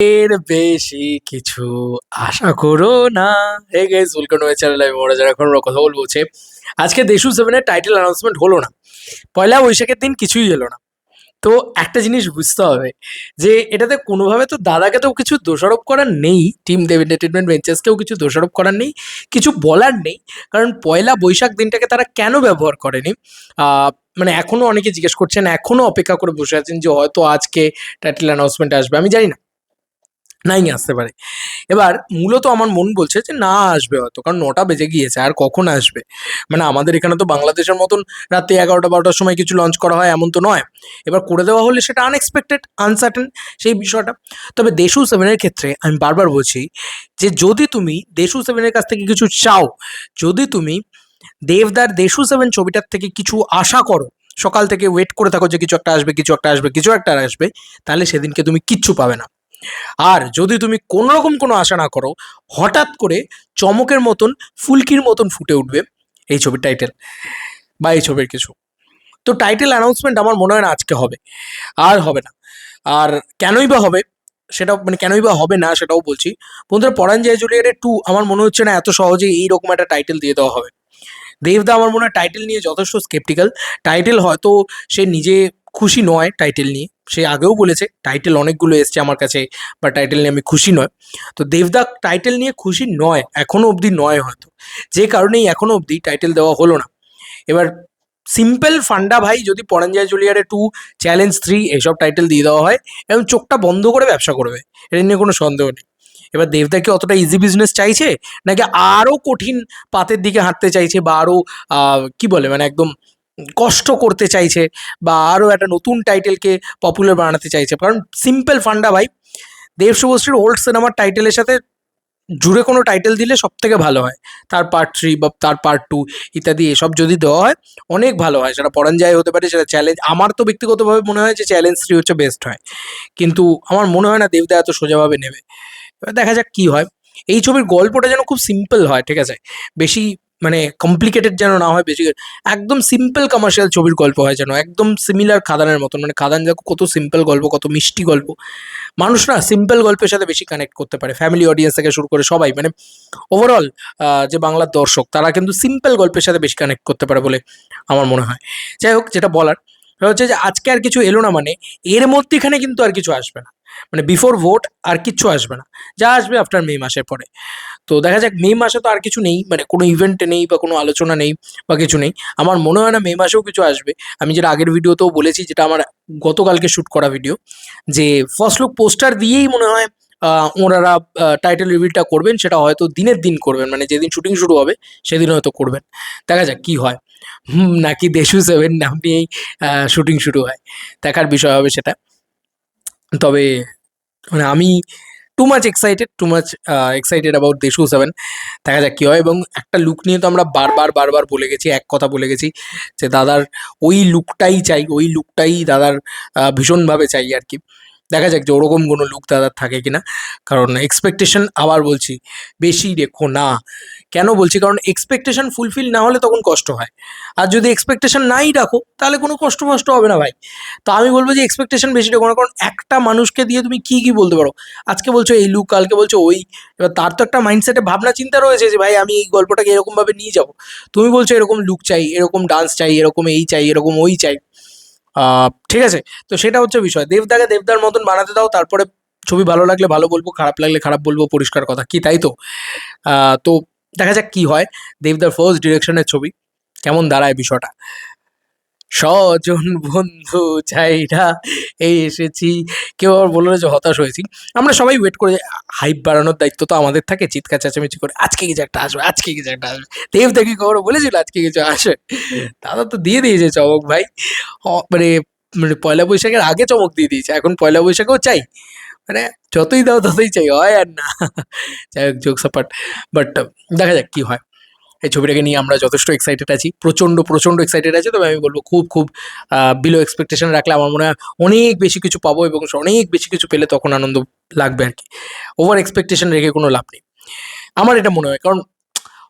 এর বেশি কিছু আশা করো না। Hey guys, welcome to my channel. আমি মহারাজ এখন কথা বলবো হচ্ছে আজকে দেশু সেভেনের টাইটেল অ্যানাউন্সমেন্ট হলো না। পয়লা বৈশাখের দিন কিছুই এলো না। তো একটা জিনিস বুঝতে হবে যে এটাতে কোনোভাবে তো দাদাকে তো কিছু দোষারোপ করার নেই, টিম দেব এন্টারটেনমেন্ট ভেঞ্চার্সকেও কিছু দোষারোপ করার নেই, কিছু বলার নেই। কারণ পয়লা বৈশাখ দিনটাকে তারা কেন ব্যবহার করেনি, আহ, মানে এখনো অনেকে জিজ্ঞেস করছেন, এখনো অপেক্ষা করে বসে আছেন যে হয়তো আজকে টাইটেল অ্যানাউন্সমেন্ট আসবে। আমি জানি না, নাই আসতে পারে। এবার মূলত আমার মন বলছে যে না, আসবে হয়তো, কারণ 9টা বেজে গিয়েছে, আর কখন আসবে? মানে আমাদের এখানে তো বাংলাদেশের মতন রাতে 11টা 12টার সময় কিছু লঞ্চ করা হয় এমন তো নয়। এবার করে দেওয়া হলে সেটা আনএক্সপেক্টেড, আনসার্টেন সেই বিষয়টা। তবে দেশু সেভেনের ক্ষেত্রে আমি বারবার বলছি যে যদি তুমি দেশু সেভেনের কাছ থেকে কিছু চাও, যদি তুমি দেবদার দেশু সেভেন ছবিটার থেকে কিছু আশা করো, সকাল থেকে ওয়েট করে থাকো যে কিছু একটা আসবে, কিছু একটা আসবে, কিছু একটা আসবে, তাহলে সেদিনকে তুমি কিচ্ছু পাবে না। আর যদি তুমি কোনো রকম কোনো আশা না করো, হঠাৎ করে চমকের মতন, ফুলকির মতন ফুটে উঠবে এই ছবির টাইটেল বা এই ছবির কিছু। তো টাইটেল অ্যানাউন্সমেন্ট আমার মনে হয় না আজকে হবে, আর হবে না। আর কেনই বা হবে সেটাও, মানে কেনই বা হবে না সেটাও বলছি। বন্ধুরা, পরাণ যায় জুলিয়ারের 2 আমার মনে হচ্ছে না এত সহজে এইরকম একটা টাইটেল দিয়ে দেওয়া হবে। দেবদা আমার মনে হয় টাইটেল নিয়ে যথেষ্ট স্কেপটিক্যাল। টাইটেল হয়তো সে নিজে খুশি নয় টাইটেল নিয়ে, সে আগেও বলেছে টাইটেল অনেকগুলো এসছে আমার কাছে, বা টাইটেল নিয়ে আমি খুশি নয়। তো দেবদা টাইটেল নিয়ে খুশি নয়, এখনো অবধি নয় হয়তো, যে কারণেই এখনো অবধি টাইটেল দেওয়া হলো না। এবার সিম্পল ফান্ডা ভাই, যদি পরাঞ্জয় জুলিয়ারে 2, চ্যালেঞ্জ 3 এইসব টাইটেল দিয়ে দেওয়া হয় এবং চোখটা বন্ধ করে ব্যবসা করবে, এটা নিয়ে কোনো সন্দেহ নেই। এবার দেবদা কি অতটা ইজি বিজনেস চাইছে, নাকি আরও কঠিন পাতের দিকে হাঁটতে চাইছে, বা আরও কি বলে মানে একদম কষ্ট করতে চাইছে, বা আরও একটা নতুন টাইটেলকে পপুলার বানাতে চাইছে? কারণ সিম্পল ফান্ডা ভাই, দেব শুভশ্রীর ওল্ড সিনেমার টাইটেলের সাথে জুড়ে কোনো টাইটেল দিলে সব থেকে ভালো হয়। তার পার্ট 3 বা তার পার্ট 2 ইত্যাদি এসব যদি দেওয়া হয় অনেক ভালো হয়। সেটা পরাঞ্জয় হতে পারে, সেটা চ্যালেঞ্জ, আমার তো ব্যক্তিগতভাবে মনে হয় যে চ্যালেঞ্জ 3 হচ্ছে বেস্ট হয়। কিন্তু আমার মনে হয় না দেবদা এত সোজাভাবে নেবে। এবার দেখা যাক কি হয়। এই ছবির গল্পটা যেন খুব সিম্পল হয়, ঠিক আছে? বেশি মানে কমপ্লিকেটেড যেন না হয়, বেশি একদম সিম্পল কমার্শিয়াল ছবির গল্প হয়, যেন একদম সিমিলার খাদানের মতন। মানে খাদান দেখো কত সিম্পল গল্প, কত মিষ্টি গল্প। মানুষ না সিম্পল গল্পের সাথে বেশি কানেক্ট করতে পারে, ফ্যামিলি অডিয়েন্স থেকে শুরু করে সবাই, মানে ওভারঅল যে বাংলার দর্শক তারা কিন্তু সিম্পল গল্পের সাথে বেশি কানেক্ট করতে পারে বলে আমার মনে হয়। যাই হোক, যেটা বলার সেটা হচ্ছে যে আজকে আর কিছু এলো না, মানে এর মধ্যেখানে কিন্তু আর কিছু আসবে না। মানে বিফোর ভোট আর কিচ্ছু আসবে না, যা আসবে আফটার মে মাসের পরে। তো দেখা যাক, মে মাসে তো আর কিছু নেই, মানে কোনো ইভেন্ট নেই বা কোনো আলোচনা নেই বা কিছু নেই। আমার মনে হয় না মে মাসেও কিছু আসবে। আমি যেটা আগের ভিডিওতেও বলেছি, যেটা আমার গতকালকে শ্যুট করা ভিডিও, যে ফার্স্ট লুক পোস্টার দিয়েই মনে হয় ওনারা টাইটেল রিভিলটা করবেন। সেটা হয়তো দিনের দিন করবেন, মানে যেদিন শুটিং শুরু হবে সেদিন হয়তো করবেন। দেখা যাক কি হয়। নাকি দেশু সেভেন নাম নিয়েই শুটিং শুরু হয়, দেখার বিষয় হবে সেটা। তবে মানে আমি too much excited, too much excited about দেশু সেভেন। দেখা যাক কী হয়। এবং একটা লুক নিয়ে তো আমরা বারবার বারবার বলে গেছি, এক কথা বলে গেছি যে দাদার ওই লুকটাই চাই, ওই লুকটাই দাদার ভীষণভাবে চাই আর কি। দেখা যাক যে ওরকম কোনো লুক দাদার থাকে কিনা। কারণ এক্সপেকটেশন, আবার বলছি, বেশি রেখো না। কেন বলছি, কারণ এক্সপেকটেশন ফুলফিল না হলে তখন কষ্ট হয়। আর যদি এক্সপেকটেশন নাই রাখো তাহলে কোনো কষ্ট মষ্ট হবে না ভাই। তো আমি বলবো যে এক্সপেকটেশন বেশি রেখো না, কারণ একটা মানুষকে দিয়ে তুমি কী কী বলতে পারো? আজকে বলছো এই লুক, কালকে বলছো ওই। এবার তার তো একটা মাইন্ডসেটে ভাবনা চিন্তা রয়েছে যে ভাই আমি এই গল্পটাকে এরকমভাবে নিয়ে যাবো। তুমি বলছো এরকম লুক চাই, এরকম ডান্স চাই, এরকম এই চাই, এরকম ওই চাই। ঠিক আছে? তো সেটা হচ্ছে বিষয়। দেবদাকে দেবদার মতন বানাতে দাও, তারপরে ছবি ভালো লাগলে ভালো বলবো, খারাপ লাগলে খারাপ বলবো, পরিষ্কার কথা। কি তাই তো? তো দেখা যাক কি হয়। দেবদার ফার্স্ট ডিরেকশনের ছবি কেমন দাঁড়ায় বিষয়টা। স্বজন বন্ধু ছাইড়া এই এসেছি। কেউ আবার বললো যে হতাশ হয়েছি। আমরা সবাই ওয়েট করে, হাইপ বাড়ানোর দায়িত্ব তো আমাদের থাকে, চিৎকার চেঁচামেচি করে আজকে কিছু একটা আসবে, আজকে কিছু একটা আসবে। দেবদা কি খবর বলেছিল আজকে কিছু আসবে? দাদা তো দিয়ে দিয়েছে চমক ভাই। মানে মানে পয়লা বৈশাখের আগে চমক দিয়ে দিয়েছে, এখন পয়লা বৈশাখেও চাই। মানে যতই দাও ততই চাই, হয় আর না। যাই হোক, জোকস অ্যাপার্ট। বাট দেখা যাক কি হয়। এই ছবিটাকে নিয়ে আমরা যথেষ্ট এক্সাইটেড আছি, প্রচণ্ড প্রচণ্ড এক্সাইটেড আছি। তবে আমি বলবো খুব খুব বিলো এক্সপেকটেশন রাখলে আমার মনে হয় অনেক বেশি কিছু পাবো, এবং অনেক বেশি কিছু পেলে তখন আনন্দ লাগবে আর কি। ওভার এক্সপেকটেশন রেখে কোনো লাভ নেই, আমার এটা মনে হয়। কারণ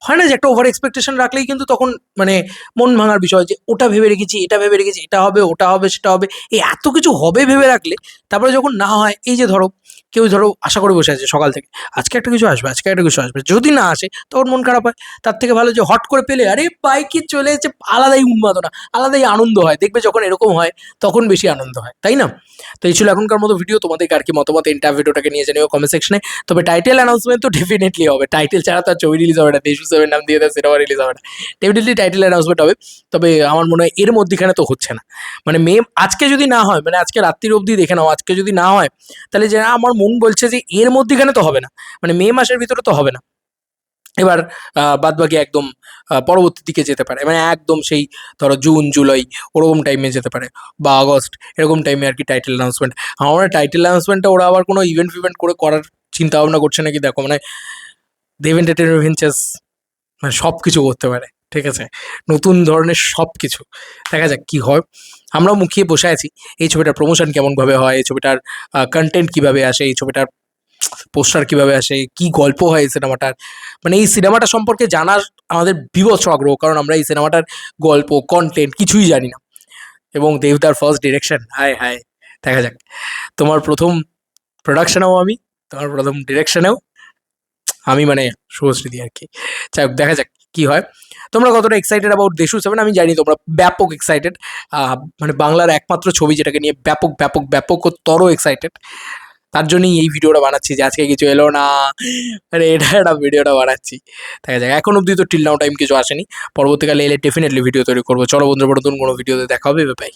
হয় না যে একটা ওভার এক্সপেকটেশন রাখলেই কিন্তু তখন মানে মন ভাঙার বিষয়, যে ওটা ভেবে রেখেছি, এটা ভেবে রেখেছি, এটা হবে, ওটা হবে, সেটা হবে, এই এত কিছু হবে ভেবে রাখলে তারপরে যখন না হয়, এই যে ধরো কেউ ধরো আশা করে বসে আছে সকাল থেকে, আজকে একটা কিছু আসবে, আজকে একটা কিছু আসবে, যদি না আসে তখন মন খারাপ হয়। তার থেকে ভালো যে হট করে পেলে আরে বাইকে চলে এসেছে, আলাদাই উন্মাদনা, আলাদাই আনন্দ হয়। দেখবে যখন এরকম হয় তখন বেশি আনন্দ হয়, তাই না? তো এই ছিল এখনকার মতো ভিডিও। তোমাদের আর কি মতামত এন্টার ভিডিওটাকে নিয়ে জানিও কমেন্ট সেকশনে। তবে টাইটেল অ্যানাউন্সমেন্ট তো ডেফিনেটলি হবে, টাইটেল ছাড়া তো আর ছবি রিলিজ হবে না, দেশু সেভেন নাম দিয়ে দেয় সিনেমা রিলিজ হবে না, ডেফিনেটলি টাইটেল অ্যানাউন্সমেন্ট হবে। তবে আমার মনে হয় এর মধ্যেখানে তো হচ্ছে না, মানে মে আজকে যদি না হয়, মানে আজকে রাত্রির অবধি দেখে নাও, আজকে যদি না হয় তাহলে যে আমার মন বলছে যে এর মধ্যেখানে তো হবে না, মানে মে মাসের ভিতরে তো হবে না। এবার বাদ বাকি একদম পরবর্তী দিকে যেতে পারে, মানে একদম সেই ধরো জুন জুলাই ওরকম টাইমে যেতে পারে, বা আগস্ট এরকম টাইমে আর কি টাইটেল অ্যানাউন্সমেন্ট। আমার টাইটেল অ্যানাউন্সমেন্টটা ওরা আবার কোনো ইভেন্ট ফিভেন্ট করে করার চিন্তা ভাবনা করছে নাকি দেখো, মানে দেব এন্টারটেনমেন্ট ভেঞ্চার্স মানে সব কিছু করতে পারে, ঠিক আছে, নতুন ধরনের সব কিছু। দেখা যাক কি হয়। আমরাও মুখিয়ে বসে আছি এই ছবিটার প্রমোশন কেমনভাবে হয়, এই ছবিটার কন্টেন্ট কিভাবে আসে, এই ছবিটার পোস্টার কিভাবে আসে, কি গল্প হয় এই সিনেমাটার, মানে এই সিনেমাটা সম্পর্কে জানার আমাদের বীভৎস আগ্রহ, কারণ আমরা এই সিনেমাটার গল্প কন্টেন্ট কিছুই জানি না। এবং দেবদার ফার্স্ট ডিরেকশন, হায় হায়, দেখা যাক। তোমার প্রথম প্রোডাকশনেও আমি, তোমার প্রথম ডিরেকশনেও আমি, মানে শুভশ্রীদি আর কি। যাই হোক, দেখা যাক কি হয়। তোমরা কতটা এক্সাইটেড অ্যাবাউট দেশু সেভেন আমি জানি, তোমরা ব্যাপক এক্সাইটেড, মানে বাংলার একমাত্র ছবি যেটাকে নিয়ে ব্যাপক ব্যাপক ব্যাপকতর এক্সাইটেড। তার জন্যই এই ভিডিওটা বানাচ্ছি, যে আজকে কিছু এলো না, মানে এটা একটা ভিডিওটা বানাচ্ছি। দেখা যাক, এখন অবধি তো টিল নাও টাইম কিছু আসেনি, পরবর্তীকালে এলে ডেফিনেটলি ভিডিও তৈরি করবো। চলো বন্ধুরা, নতুন কোনো ভিডিওতে দেখা হবে, বাই।